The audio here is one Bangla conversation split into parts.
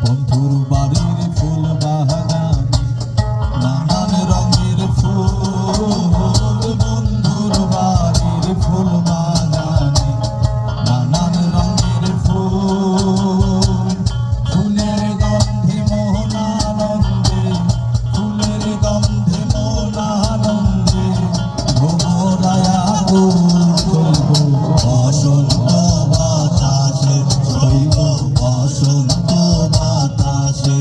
বন্ধুর বাড়ির ফুল বাগানে নানান রঙের ফুল, বন্ধুর বাড়ির ফুল বাগানে নানান রঙের ফুল, ফুলের গন্ধে মন আনন্দে, ফুলের গন্ধে মন আনন্দে ভোমরায়া বসন্ত বাতাসে শৈব বসন্ত বাতাসে।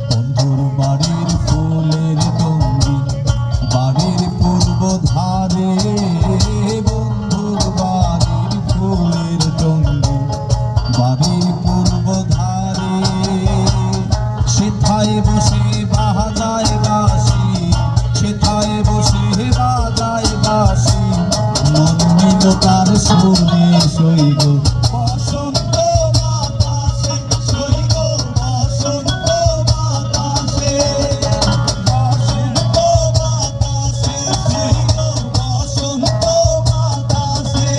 বন্ধুর বাড়ির ফুলের টঙ্গি বাড়ির পূর্ব ধারে, বন্ধুর বাড়ির ফুলের টঙ্গি বাড়ির পূর্ব ধারে, সেথায় বসে বাজায় বাঁশি, সেথায় বসে বাজায় বাঁশি, মন নিল তার সুরে সইব বসন্ত বাতাসে, সইব বসন্ত বাতাসে, বসন্ত বাতাসে, সইব বসন্ত বাতাসে।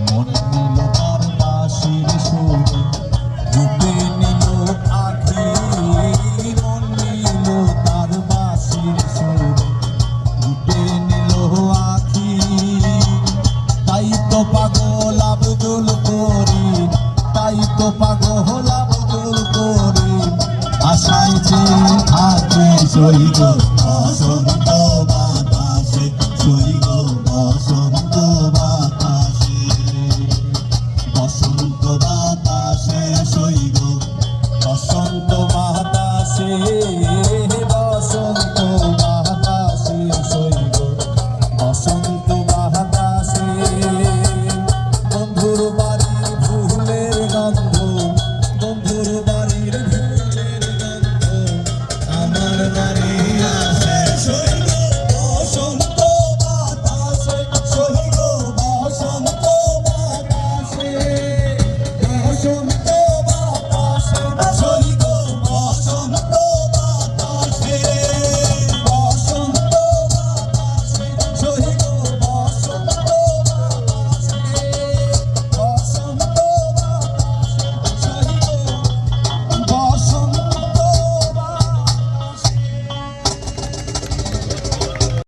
মন নিল তার বাঁশির সুরে, রূপে নিল আঁখি, মন নিল তার বাঁশির সুরে, রূপে নিল আঁখি। তাই তো পাগল আব্দুল করিম, তাই তো পাগল আব্দুল করিম, আশায় চেয়ে থাকে সইব বসন্ত